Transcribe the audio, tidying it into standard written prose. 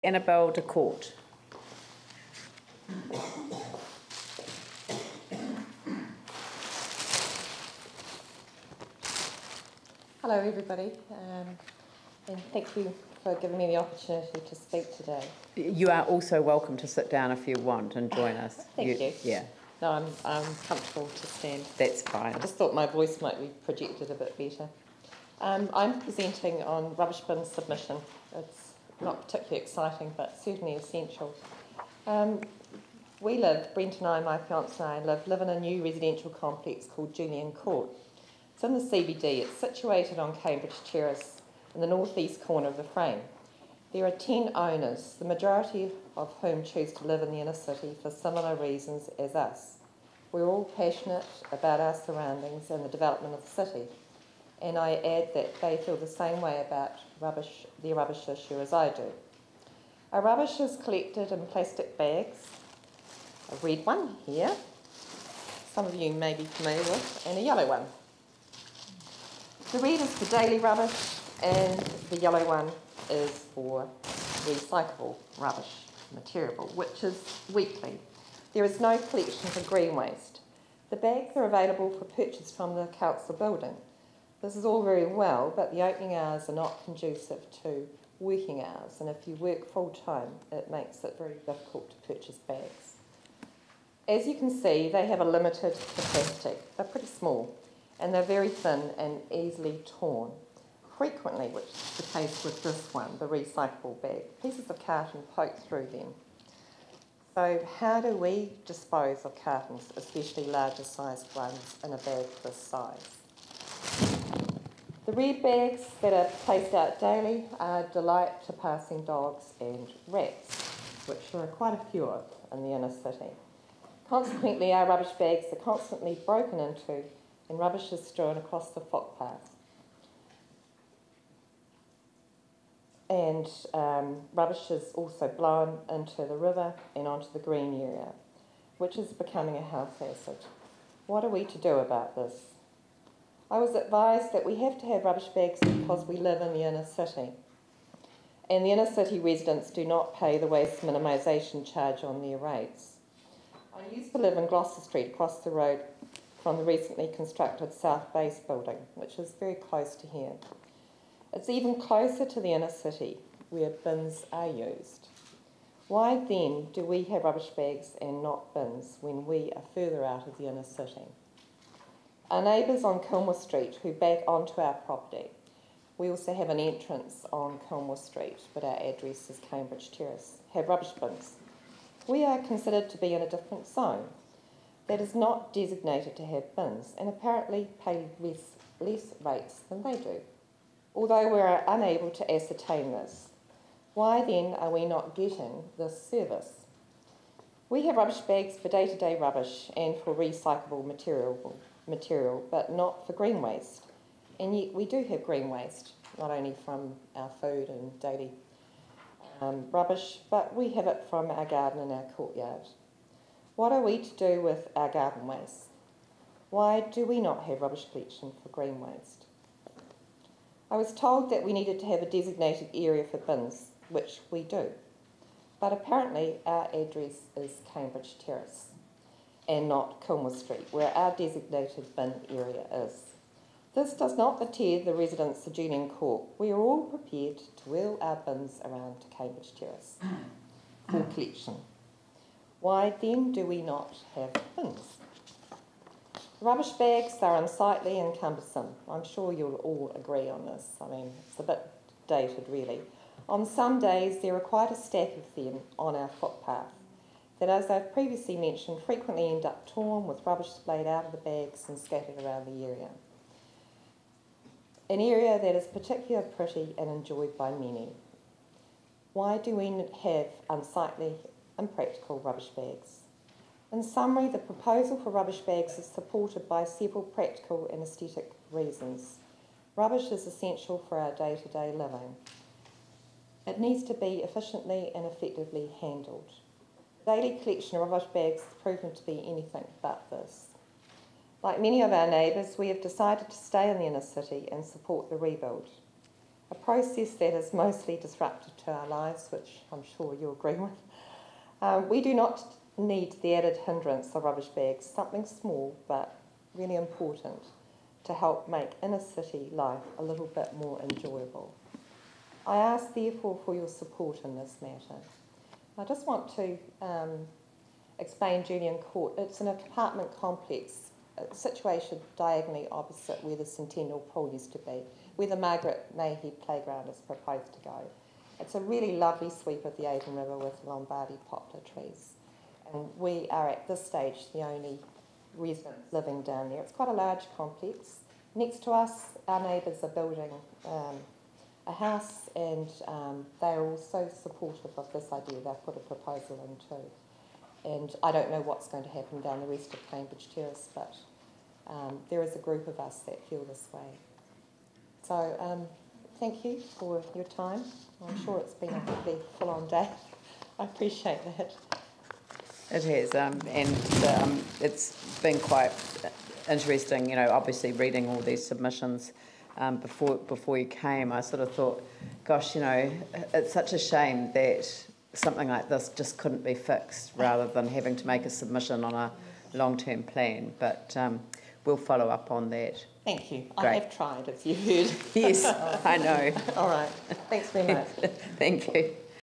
Annebel de Kort. Hello everybody, and thank you for giving me the opportunity to speak today. You are also welcome to sit down if you want and join us. Thank you. Yeah. No, I'm comfortable to stand. That's fine. I just thought my voice might be projected a bit better. I'm presenting on rubbish bin submission. It's not particularly exciting, but certainly essential. We live, Brent and I, my fiance and I, live in a new residential complex called Kort. It's in the CBD. It's situated on Cambridge Terrace in the northeast corner of the frame. There are 10 owners, the majority of whom choose to live in the inner city for similar reasons as us. We're all passionate about our surroundings and the development of the city. And I add that they feel the same way about the rubbish issue as I do. Our rubbish is collected in plastic bags, a red one here, some of you may be familiar with, and a yellow one. The red is for daily rubbish and the yellow one is for recyclable rubbish material, which is weekly. There is no collection for green waste. The bags are available for purchase from the council building. This is all very well, but the opening hours are not conducive to working hours, and if you work full-time, it makes it very difficult to purchase bags. As you can see, they have a limited capacity. They're pretty small, and they're very thin and easily torn. Frequently, which is the case with this one, the recyclable bag, pieces of carton poke through them. So how do we dispose of cartons, especially larger sized ones, in a bag this size? The red bags that are placed out daily are a delight to passing dogs and rats, which there are quite a few of in the inner city. Consequently, our rubbish bags are constantly broken into and rubbish is strewn across the footpath. And rubbish is also blown into the river and onto the green area, which is becoming a health hazard. What are we to do about this? I was advised that we have to have rubbish bags because we live in the inner city, and the inner city residents do not pay the waste minimisation charge on their rates. I used to live in Gloucester Street, across the road from the recently constructed South Base building, which is very close to here. It's even closer to the inner city, where bins are used. Why then do we have rubbish bags and not bins when we are further out of the inner city? Our neighbours on Kilmore Street who back onto our property, we also have an entrance on Kilmore Street, but our address is Cambridge Terrace, have rubbish bins. We are considered to be in a different zone that is not designated to have bins and apparently pay less rates than they do. Although we are unable to ascertain this, why then are we not getting this service? We have rubbish bags for day-to-day rubbish and for recyclable material, but not for green waste. And yet we do have green waste, not only from our food and daily rubbish, but we have it from our garden and our courtyard. What are we to do with our garden waste? Why do we not have rubbish collection for green waste? I was told that we needed to have a designated area for bins, which we do. But apparently our address is Cambridge Terrace and not Kilmore Street, where our designated bin area is. This does not deter the residents of Kort. We are all prepared to wheel our bins around to Cambridge Terrace for collection. Why then do we not have bins? Rubbish bags are unsightly and cumbersome. I'm sure you'll all agree on this. I mean, it's a bit dated really. On some days there are quite a stack of them on our footpath that, as I've previously mentioned, frequently end up torn with rubbish splayed out of the bags and scattered around the area. An area that is particularly pretty and enjoyed by many. Why do we have unsightly, impractical rubbish bags? In summary, the proposal for rubbish bags is supported by several practical and aesthetic reasons. Rubbish is essential for our day-to-day living. It needs to be efficiently and effectively handled. Daily collection of rubbish bags has proven to be anything but this. Like many of our neighbours, we have decided to stay in the inner city and support the rebuild. a process that is mostly disruptive to our lives, which I'm sure you'll agree with. We do not need the added hindrance of rubbish bags, something small but really important to help make inner city life a little bit more enjoyable. I ask therefore for your support in this matter. I just want to explain Julian Kort. It's an apartment complex situated diagonally opposite where the Centennial Pool used to be, where the Margaret Mayhew playground is proposed to go. It's a really lovely sweep of the Avon River with Lombardy poplar trees. And we are at this stage the only residents living down there. It's quite a large complex. Next to us, our neighbours are building a house, and they are also supportive of this idea. They've put a proposal in too. And I don't know what's going to happen down the rest of Cambridge Terrace, but there is a group of us that feel this way. So thank you for your time. I'm sure it's been a pretty full-on day. I appreciate that. It has, and it's been quite interesting, you know, obviously reading all these submissions before you came. I sort of thought, gosh, you know, it's such a shame that something like this just couldn't be fixed rather than having to make a submission on a long-term plan, but we'll follow up on that. Thank you. Great. I have tried, as you heard. Yes, I know. All right. Thanks very much. Thank you.